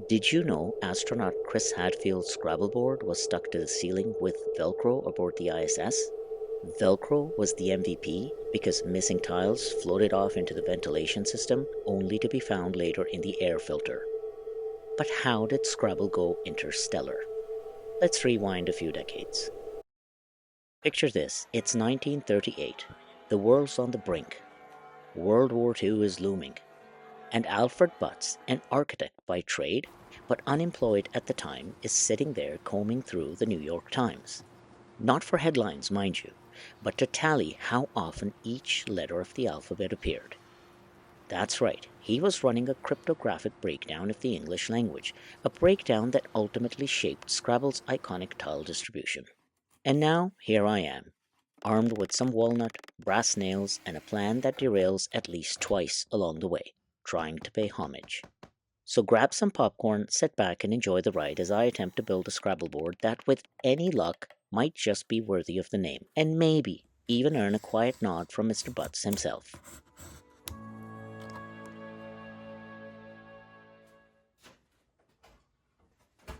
Did you know astronaut Chris Hadfield's Scrabble board was stuck to the ceiling with Velcro aboard the ISS? Velcro was the MVP because missing tiles floated off into the ventilation system only to be found later in the air filter. But how did Scrabble go interstellar? Let's rewind a few decades. Picture this, it's 1938. The world's on the brink. World War II is looming. And Alfred Butts, an architect by trade, but unemployed at the time, is sitting there combing through the New York Times. Not for headlines, mind you, but to tally how often each letter of the alphabet appeared. That's right, he was running a cryptographic breakdown of the English language, a breakdown that ultimately shaped Scrabble's iconic tile distribution. And now, here I am, armed with some walnut, brass nails, and a plan that derails at least twice along the way, trying to pay homage. So grab some popcorn, sit back, and enjoy the ride as I attempt to build a Scrabble board that, with any luck, might just be worthy of the name, and maybe even earn a quiet nod from Mr. Butts himself.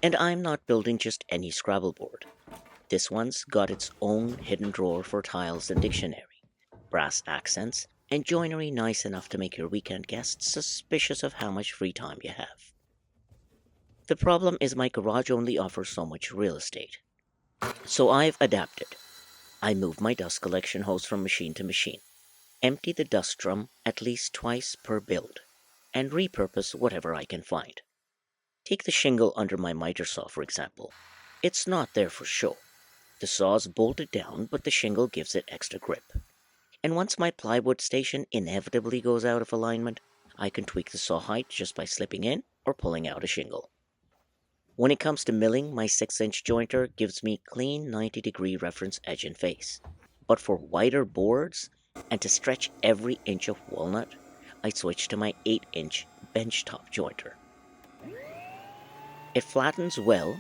And I'm not building just any Scrabble board. This one's got its own hidden drawer for tiles and dictionary, brass accents, and joinery nice enough to make your weekend guests suspicious of how much free time you have. The problem is my garage only offers so much real estate. So I've adapted. I move my dust collection hose from machine to machine, empty the dust drum at least twice per build, and repurpose whatever I can find. Take the shingle under my miter saw, for example. It's not there for show. The saw's bolted down, but the shingle gives it extra grip. And once my plywood station inevitably goes out of alignment, I can tweak the saw height just by slipping in or pulling out a shingle. When it comes to milling, my 6-inch jointer gives me clean 90-degree reference edge and face. But for wider boards, and to stretch every inch of walnut, I switch to my 8-inch benchtop jointer. It flattens well,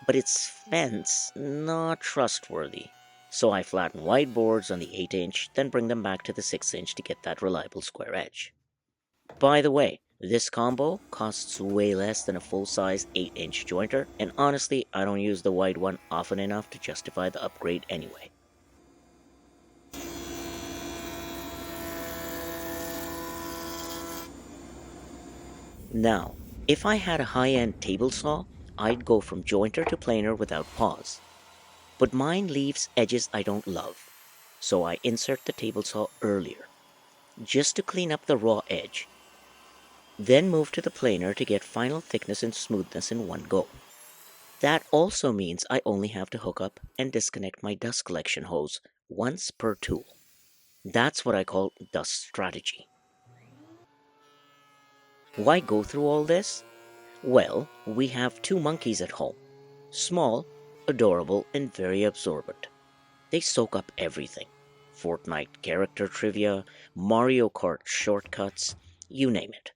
but its fence not trustworthy. So I flatten wide boards on the 8-inch, then bring them back to the 6-inch to get that reliable square edge. By the way, this combo costs way less than a full-size 8-inch jointer, and honestly, I don't use the wide one often enough to justify the upgrade anyway. Now, if I had a high-end table saw, I'd go from jointer to planer without pause. But mine leaves edges I don't love, so I insert the table saw earlier, just to clean up the raw edge, then move to the planer to get final thickness and smoothness in one go. That also means I only have to hook up and disconnect my dust collection hose once per tool. That's what I call dust strategy. Why go through all this? Well, we have two monkeys at home. Small, adorable, and very absorbent. They soak up everything. Fortnite character trivia, Mario Kart shortcuts, you name it.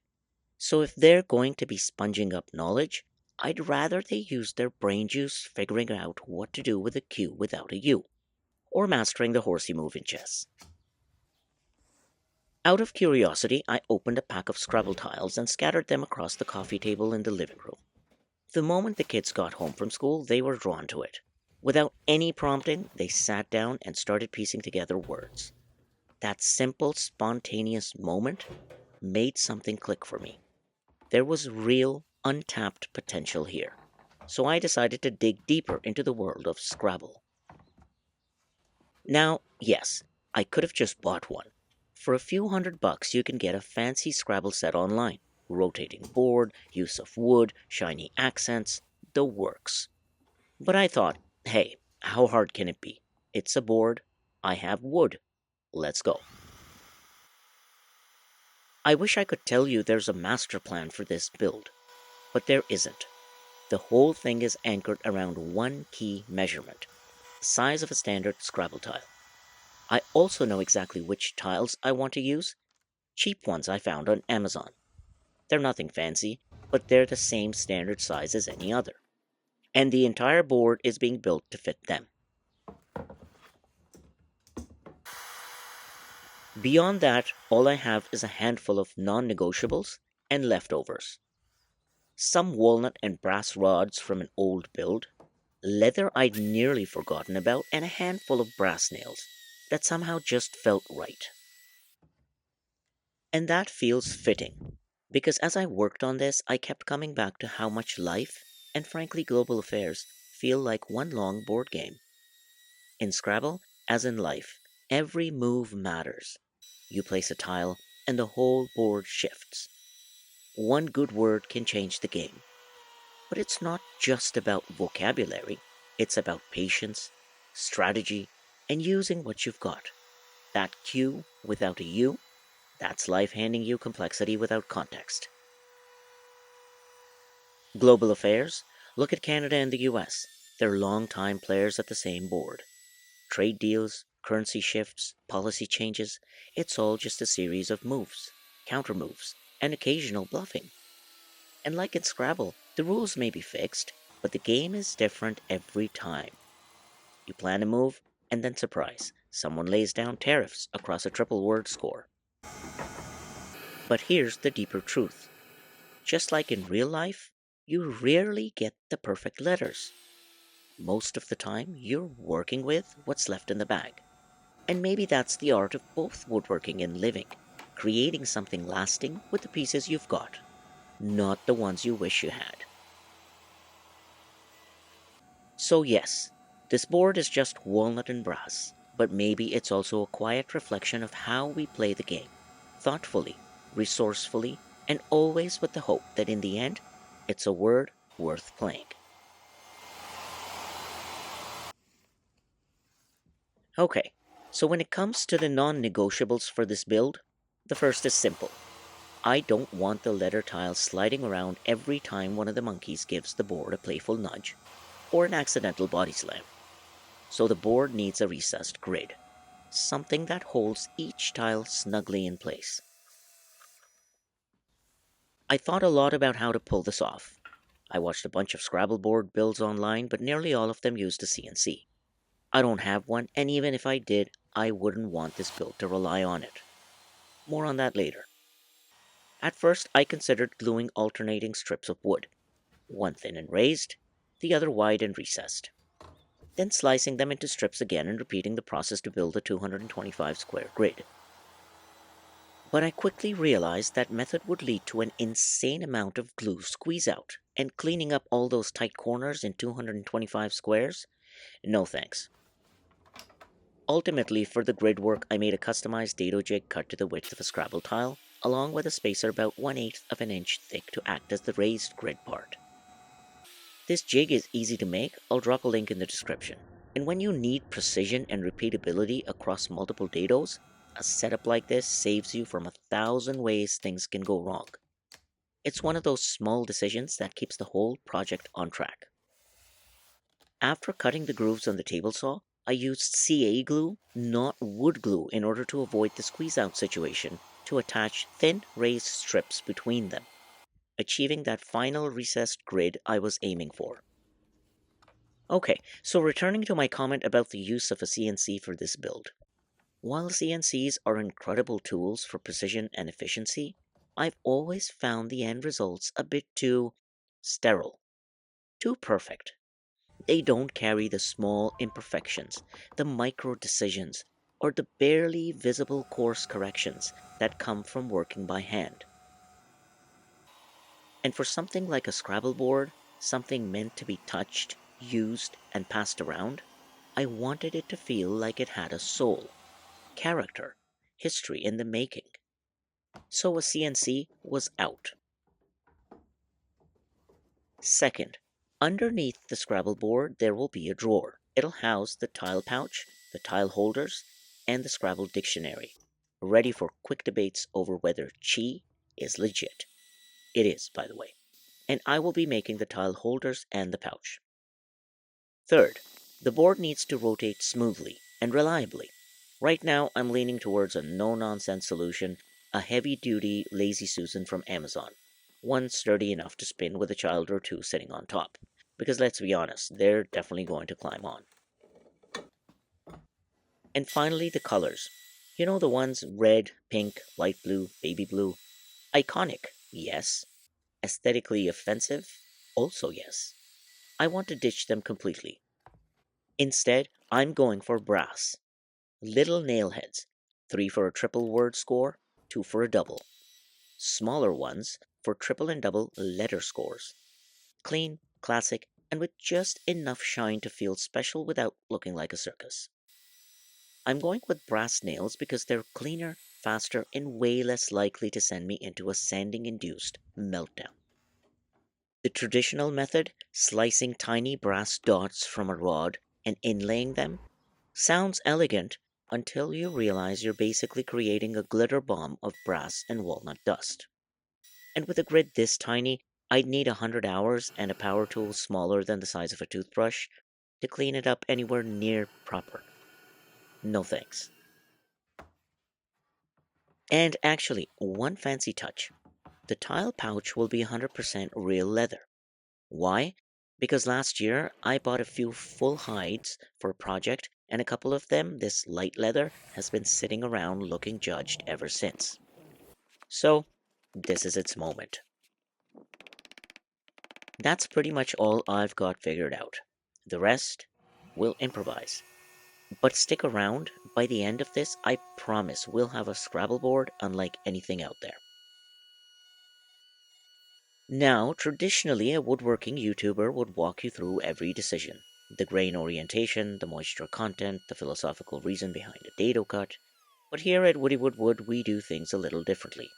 So if they're going to be sponging up knowledge, I'd rather they use their brain juice figuring out what to do with a Q without a U, or mastering the horsey move in chess. Out of curiosity, I opened a pack of Scrabble tiles and scattered them across the coffee table in the living room. The moment the kids got home from school, they were drawn to it. Without any prompting, they sat down and started piecing together words. That simple, spontaneous moment made something click for me. There was real, untapped potential here. So I decided to dig deeper into the world of Scrabble. Now, yes, I could have just bought one. For a few $100 you can get a fancy Scrabble set online. Rotating board, use of wood, shiny accents, the works. But I thought, hey, how hard can it be? It's a board. I have wood. Let's go. I wish I could tell you there's a master plan for this build, but there isn't. The whole thing is anchored around one key measurement, the size of a standard Scrabble tile. I also know exactly which tiles I want to use, cheap ones I found on Amazon. They're nothing fancy, but they're the same standard size as any other. And the entire board is being built to fit them. Beyond that, all I have is a handful of non-negotiables and leftovers. some walnut and brass rods from an old build, leather I'd nearly forgotten about, and a handful of brass nails that somehow just felt right. And that feels fitting, because as I worked on this, I kept coming back to how much life, and frankly global affairs, feel like one long board game. In Scrabble, as in life, every move matters. You place a tile, and the whole board shifts. One good word can change the game. But it's not just about vocabulary, it's about patience, strategy, and using what you've got. That Q without a U, that's life handing you complexity without context. Global affairs, look at Canada and the US. They're long-time players at the same board. Trade deals, currency shifts, policy changes, it's all just a series of moves, counter moves, and occasional bluffing. And like in Scrabble, the rules may be fixed, but the game is different every time. You plan a move, and then surprise, someone lays down tariffs across a triple word score. But here's the deeper truth. Just like in real life, you rarely get the perfect letters. Most of the time, you're working with what's left in the bag. And maybe that's the art of both woodworking and living, creating something lasting with the pieces you've got, not the ones you wish you had. So, yes, this board is just walnut and brass, but maybe it's also a quiet reflection of how we play the game, thoughtfully, resourcefully, and always with the hope that in the end, it's a word worth playing. Okay, so when it comes to the non negotiables for this build, the first is simple. I don't want the letter tiles sliding around every time one of the monkeys gives the board a playful nudge or an accidental body slam. So the board needs a recessed grid, something that holds each tile snugly in place. I thought a lot about how to pull this off. I watched a bunch of Scrabble board builds online, but nearly all of them used a CNC. I don't have one, and even if I did, I wouldn't want this build to rely on it. More on that later. At first, I considered gluing alternating strips of wood, one thin and raised, the other wide and recessed, then slicing them into strips again and repeating the process to build a 225 square grid. But I quickly realized that method would lead to an insane amount of glue squeeze out, and cleaning up all those tight corners in 225 squares? No thanks. Ultimately, for the grid work, I made a customized dado jig cut to the width of a Scrabble tile, along with a spacer about 1/8 of an inch thick to act as the raised grid part. This jig is easy to make, I'll drop a link in the description. And when you need precision and repeatability across multiple dados, a setup like this saves you from 1,000 ways things can go wrong. It's one of those small decisions that keeps the whole project on track. After cutting the grooves on the table saw, I used CA glue, not wood glue, in order to avoid the squeeze out situation to attach thin raised strips between them, achieving that final recessed grid I was aiming for. Okay, so returning to my comment about the use of a CNC for this build. While CNCs are incredible tools for precision and efficiency, I've always found the end results a bit too sterile, too perfect. They don't carry the small imperfections, the micro decisions, or the barely visible course corrections that come from working by hand. And for something like a Scrabble board, something meant to be touched, used, and passed around, I wanted it to feel like it had a soul, character, history in the making. So a CNC was out. Second, underneath the Scrabble board there will be a drawer. It'll house the tile pouch, the tile holders, and the Scrabble dictionary, ready for quick debates over whether chi is legit. It is, by the way. And I will be making the tile holders and the pouch. Third, the board needs to rotate smoothly and reliably. Right now, I'm leaning towards a no nonsense solution, a heavy duty Lazy Susan from Amazon, one sturdy enough to spin with a child or two sitting on top. Because let's be honest, they're definitely going to climb on. And finally, the colors. You know the ones red, pink, light blue, baby blue? Iconic, yes, Aesthetically offensive? Also, yes. I want to ditch them completely. Instead, I'm going for brass. Little nail heads, 3 for a triple word score, 2 for a double. Smaller ones for triple and double letter scores. Clean, classic, and with just enough shine to feel special without looking like a circus. I'm going with brass nails because they're cleaner, faster, and way less likely to send me into a sanding induced meltdown. The traditional method, slicing tiny brass dots from a rod and inlaying them, sounds elegant until you realize you're basically creating a glitter bomb of brass and walnut dust. And with a grid this tiny, I'd need 100 hours and a power tool smaller than the size of a toothbrush to clean it up anywhere near proper. No thanks. And actually, one fancy touch. The tile pouch will be 100% real leather. Why? Because last year I bought a few full hides for a project, and a couple of them, this light leather, has been sitting around looking judged ever since. So, this is its moment. That's pretty much all I've got figured out. The rest, we'll improvise. But stick around, by the end of this, I promise we'll have a Scrabble board unlike anything out there. Now, traditionally, a woodworking YouTuber would walk you through every decision: the grain orientation, the moisture content, the philosophical reason behind a dado cut. But here at Woodywoodwood, we do things a little differently.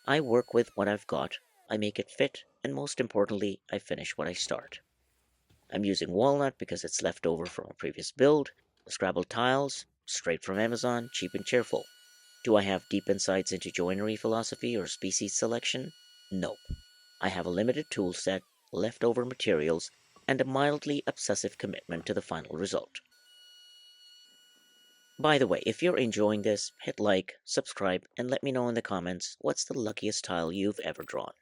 I work with what I've got, I make it fit, and most importantly, I finish what I start. I'm using Walnut because it's left over from a previous build, the Scrabble tiles, straight from Amazon, cheap and cheerful. Do I have deep insights into joinery philosophy or species selection? Nope. I have a limited tool set, leftover materials, and a mildly obsessive commitment to the final result. By the way, if you're enjoying this, hit like, subscribe, and let me know in the comments what's the luckiest tile you've ever drawn.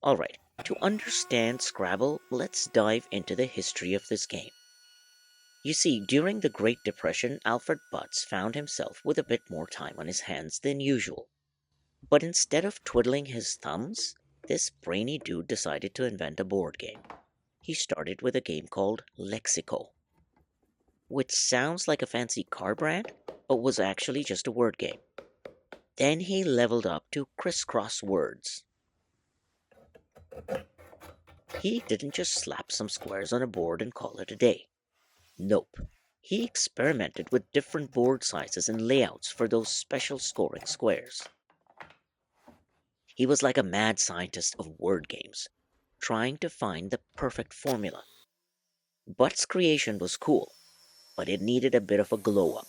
Alright, to understand Scrabble, let's dive into the history of this game. You see, during the Great Depression, Alfred found himself with a bit more time on his hands than usual. But instead of twiddling his thumbs, this brainy dude decided to invent a board game. He started with a game called Lexico, which sounds like a fancy car brand, but was actually just a word game. Then he leveled up to Crisscross Words. He didn't just slap some squares on a board and call it a day. Nope. He experimented with different board sizes and layouts for those special scoring squares. He was like a mad scientist of word games, trying to find the perfect formula. Butt's creation was cool, but it needed a bit of a glow up.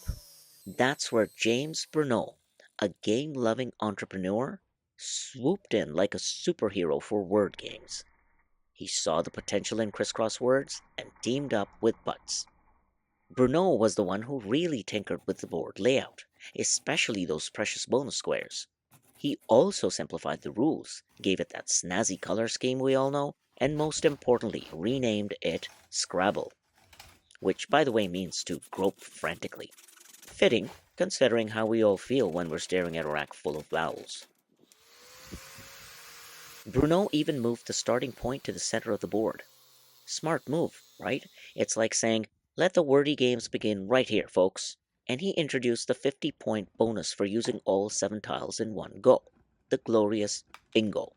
That's where James Bruno, a game-loving entrepreneur, swooped in like a superhero for word games. He saw the potential in crisscross words and teamed up with Butts. Bruno was the one who really tinkered with the board layout, especially those precious bonus squares. He also simplified the rules, gave it that snazzy color scheme we all know, and most importantly, renamed it Scrabble, which by the way means to grope frantically. Fitting, considering how we all feel when we're staring at a rack full of vowels. Bruno even moved the starting point to the center of the board. Smart move, right? It's like saying, let the wordy games begin right here, folks. And he introduced the 50-point bonus for using all 7 tiles in one go, the glorious bingo.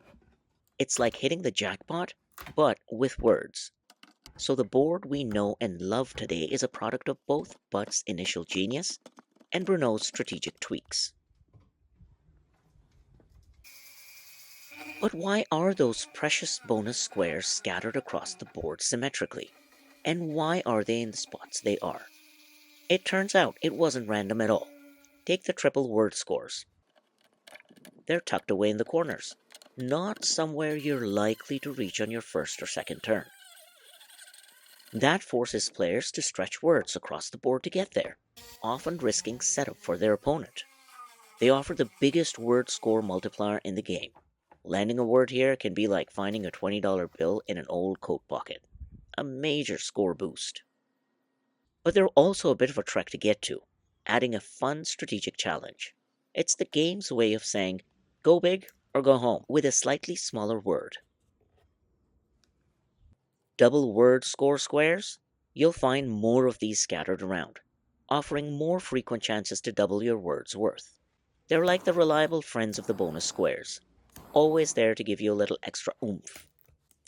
It's like hitting the jackpot, but with words. So the board we know and love today is a product of both Butt's initial genius and Bruno's strategic tweaks. But why are those precious bonus squares scattered across the board symmetrically? And why are they in the spots they are? It turns out it wasn't random at all. Take the triple word scores. They're tucked away in the corners, not somewhere you're likely to reach on your first or second turn. That forces players to stretch words across the board to get there, often risking setup for their opponent. They offer the biggest word score multiplier in the game. Landing a word here can be like finding a $20 bill in an old coat pocket. A major score boost. But they're also a bit of a trek to get to, adding a fun strategic challenge. It's the game's way of saying, Go big or go home with a slightly smaller word. Double word score squares? You'll find more of these scattered around, offering more frequent chances to double your word's worth. They're like the reliable friends of the bonus squares, always there to give you a little extra oomph.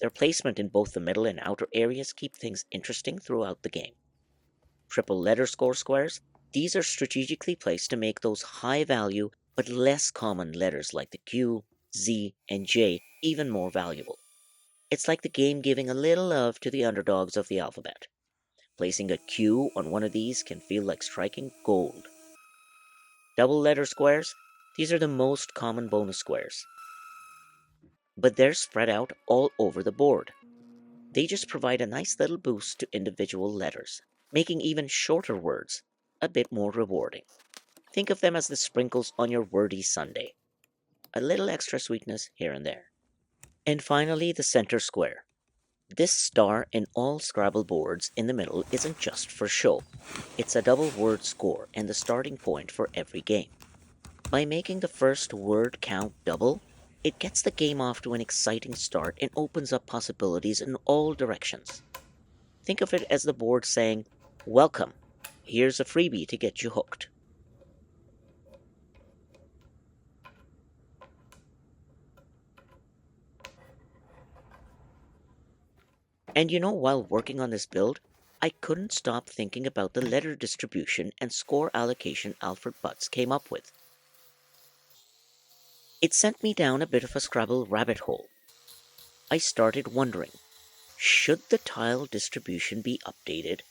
Their placement in both the middle and outer areas keep things interesting throughout the game. Triple letter score squares? These are strategically placed to make those high value but less common letters like the Q, Z, and J even more valuable. It's like the game giving a little love to the underdogs of the alphabet. Placing a Q on one of these can feel like striking gold. Double letter squares? These are the most common bonus squares, but they're spread out all over the board. They just provide a nice little boost to individual letters, making even shorter words a bit more rewarding. Think of them as the sprinkles on your wordy sundae. A little extra sweetness here and there. And finally, the center square. This star in all Scrabble boards in the middle isn't just for show. It's a double word score and the starting point for every game. By making the first word count double, it gets the game off to an exciting start and opens up possibilities in all directions. Think of it as the board saying, "Welcome, here's a freebie to get you hooked." And while working on this build, I couldn't stop thinking about the letter distribution and score allocation Alfred Butts came up with. It sent me down a bit of a Scrabble rabbit hole. I started wondering, should the tile distribution be updated?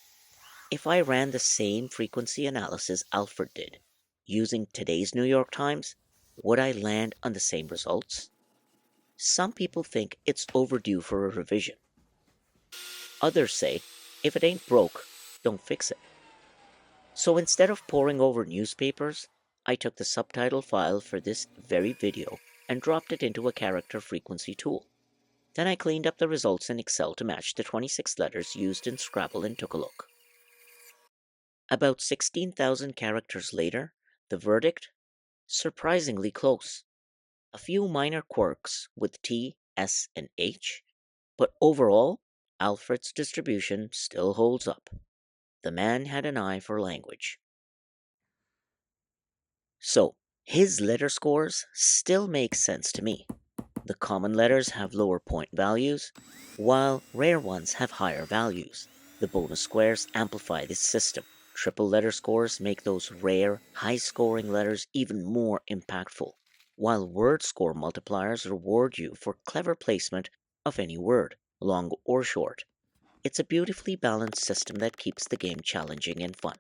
If I ran the same frequency analysis Alfred did, using today's New York Times, would I land on the same results? Some people think it's overdue for a revision. Others say, if it ain't broke, don't fix it. So instead of poring over newspapers, I took the subtitle file for this very video and dropped it into a character frequency tool. Then I cleaned up the results in Excel to match the 26 letters used in Scrabble and took a look. About 16,000 characters later, the verdict? Surprisingly close. A few minor quirks with T, S, and H, but overall, Alfred's distribution still holds up. The man had an eye for language. So, his letter scores still make sense to me. The common letters have lower point values, while rare ones have higher values. The bonus squares amplify this system. Triple letter scores make those rare, high-scoring letters even more impactful, while word score multipliers reward you for clever placement of any word, long or short. It's a beautifully balanced system that keeps the game challenging and fun.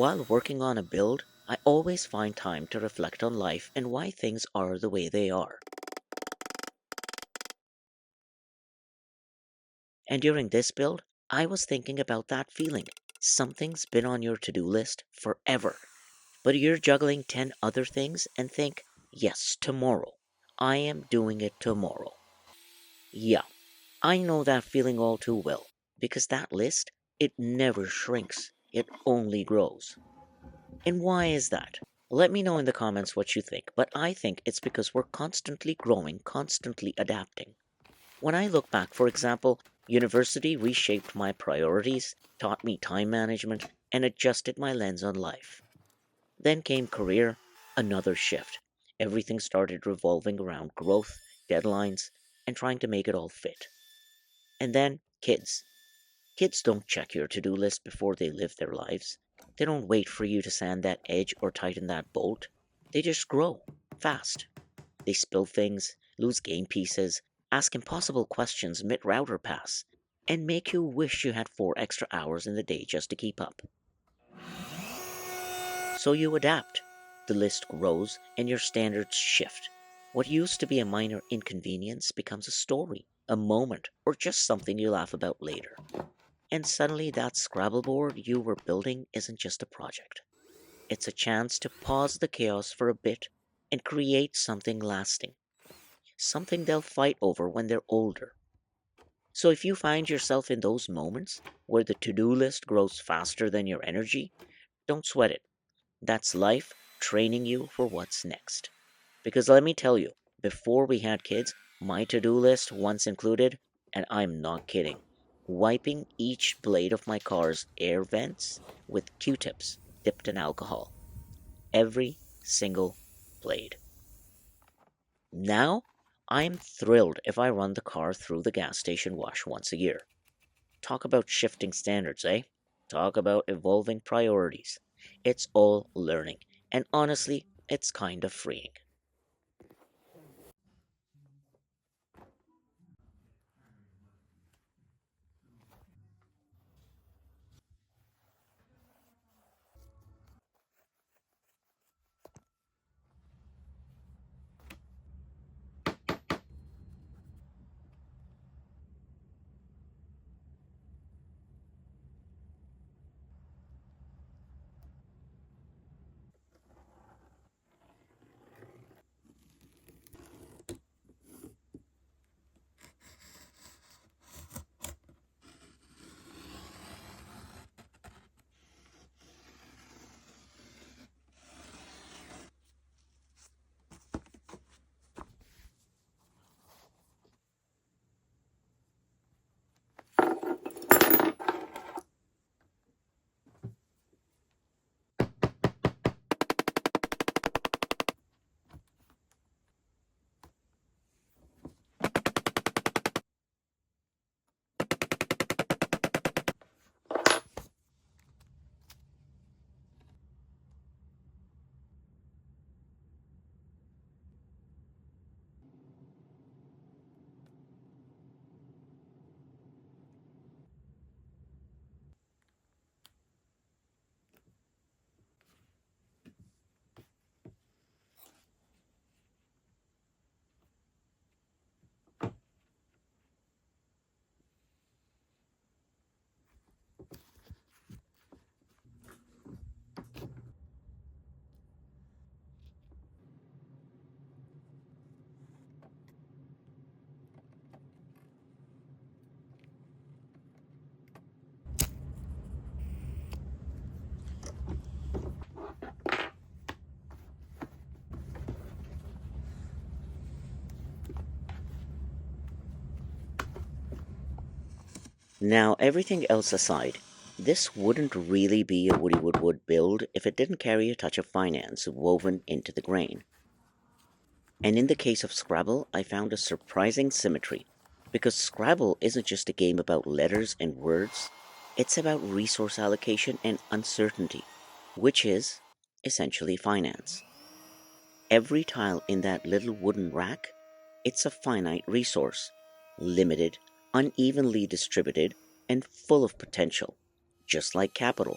While working on a build, I always find time to reflect on life and why things are the way they are. And during this build, I was thinking about that feeling. Something's been on your to-do list forever, but you're juggling 10 other things and think, yes, tomorrow. I am doing it tomorrow. Yeah, I know that feeling all too well, because that list, it never shrinks. It only grows. And why is that? Let me know in the comments what you think, but I think it's because we're constantly growing, constantly adapting. When I look back, for example, university reshaped my priorities, taught me time management, and adjusted my lens on life. Then came career, another shift. Everything started revolving around growth, deadlines, and trying to make it all fit. And then kids. Kids don't check your to-do list before they live their lives. They don't wait for you to sand that edge or tighten that bolt. They just grow, fast. They spill things, lose game pieces, ask impossible questions mid-router pass, and make you wish you had 4 extra hours in the day just to keep up. So you adapt. the list grows and your standards shift. What used to be a minor inconvenience becomes a story, a moment, or just something you laugh about later. And suddenly that Scrabble board you were building isn't just a project. It's a chance to pause the chaos for a bit and create something lasting, something they'll fight over when they're older. So if you find yourself in those moments where the to do list grows faster than your energy, don't sweat it. That's life training you for what's next. Because let me tell you, before we had kids, my to do list once included, and I'm not kidding, wiping each blade of my car's air vents with Q tips dipped in alcohol. Every single blade. Now, I'm thrilled if I run the car through the gas station wash once a year. Talk about shifting standards, eh? Talk about evolving priorities. It's all learning, and honestly, it's kind of freeing. Now, everything else aside, this wouldn't really be a Woody Woodwood build if it didn't carry a touch of finance woven into the grain. And in the case of Scrabble, I found a surprising symmetry, because Scrabble isn't just a game about letters and words, it's about resource allocation and uncertainty, which is essentially finance. Every tile in that little wooden rack, it's a finite resource, limited, unevenly distributed, and full of potential, just like capital.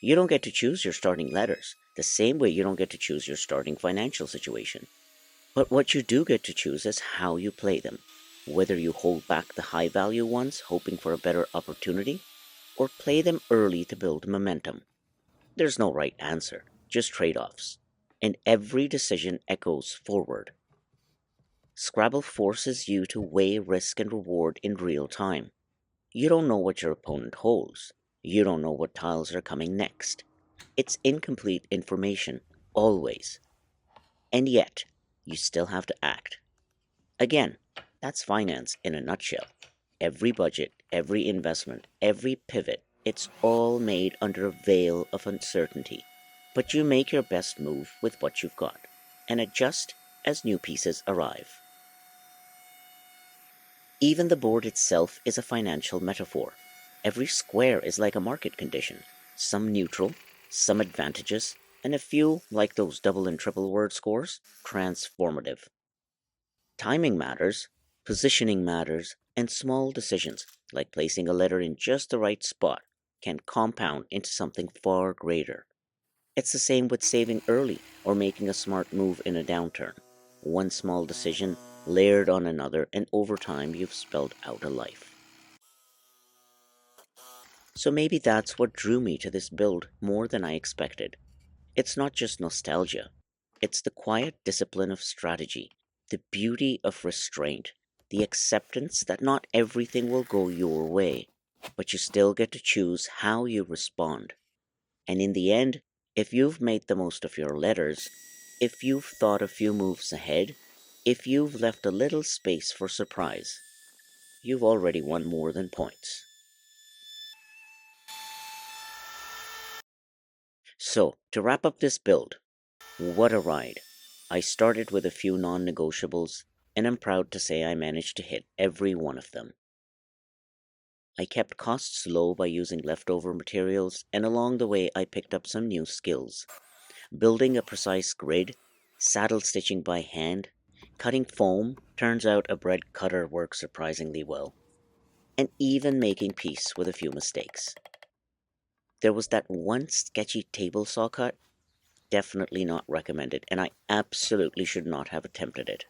You don't get to choose your starting letters, the same way you don't get to choose your starting financial situation. But what you do get to choose is how you play them, whether you hold back the high value ones hoping for a better opportunity, or play them early to build momentum. There's no right answer, just trade offs. And every decision echoes forward. Scrabble forces you to weigh risk and reward in real time. You don't know what your opponent holds. You don't know what tiles are coming next. It's incomplete information, always. And yet, you still have to act. Again, that's finance in a nutshell. Every budget, every investment, every pivot, it's all made under a veil of uncertainty. But you make your best move with what you've got and adjust as new pieces arrive. Even the board itself is a financial metaphor. Every square is like a market condition, some neutral, some advantageous, and a few, like those double and triple word scores, transformative. Timing matters, positioning matters, and small decisions, like placing a letter in just the right spot, can compound into something far greater. It's the same with saving early or making a smart move in a downturn. One small decision layered on another, and over time you've spelled out a life. So maybe that's what drew me to this build more than I expected. It's not just nostalgia, it's the quiet discipline of strategy, the beauty of restraint, the acceptance that not everything will go your way, but you still get to choose how you respond. And in the end, if you've made the most of your letters, if you've thought a few moves ahead, if you've left a little space for surprise, you've already won more than points. So, to wrap up this build, what a ride! I started with a few non negotiables, and I'm proud to say I managed to hit every one of them. I kept costs low by using leftover materials, and along the way I picked up some new skills. Building a precise grid, saddle stitching by hand, cutting foam, turns out a bread cutter works surprisingly well, and even making peace with a few mistakes. There was that one sketchy table saw cut, definitely not recommended, and I absolutely should not have attempted it.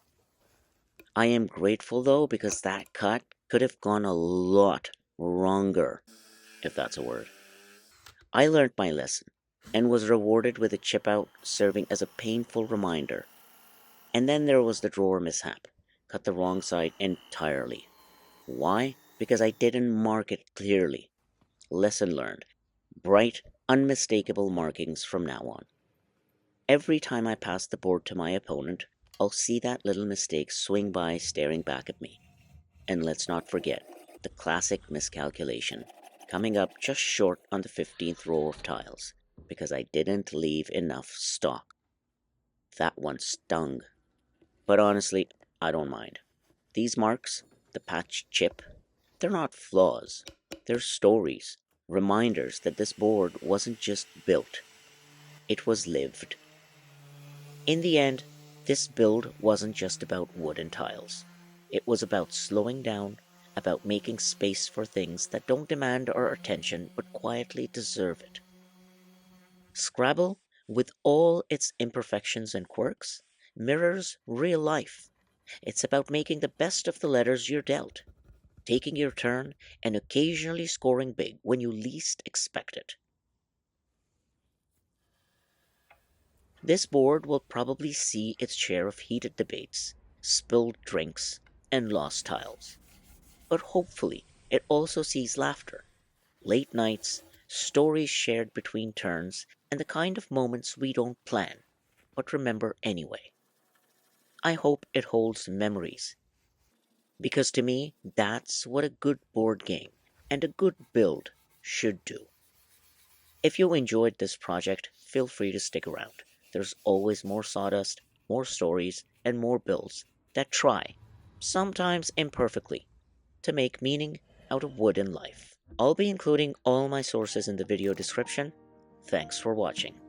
I am grateful though because that cut could have gone a lot wronger, if that's a word. I learned my lesson and was rewarded with a chip out serving as a painful reminder. And then there was the drawer mishap. Cut the wrong side entirely. Why? Because I didn't mark it clearly. Lesson learned. Bright, unmistakable markings from now on. Every time I pass the board to my opponent, I'll see that little mistake swing by staring back at me. And let's not forget the classic miscalculation, coming up just short on the 15th row of tiles, because I didn't leave enough stock. That one stung. But honestly, I don't mind. These marks, the patched chip, they're not flaws. They're stories, reminders that this board wasn't just built, it was lived. In the end, this build wasn't just about wood and tiles. It was about slowing down, about making space for things that don't demand our attention but quietly deserve it. Scrabble, with all its imperfections and quirks, mirrors real life. It's about making the best of the letters you're dealt, taking your turn, and occasionally scoring big when you least expect it. This board will probably see its share of heated debates, spilled drinks, and lost tiles. But hopefully, it also sees laughter, late nights, stories shared between turns, and the kind of moments we don't plan, but remember anyway. I hope it holds memories, because to me, that's what a good board game and a good build should do. If you enjoyed this project, feel free to stick around. There's always more sawdust, more stories, and more builds that try, sometimes imperfectly, to make meaning out of wood and life. I'll be including all my sources in the video description. Thanks for watching.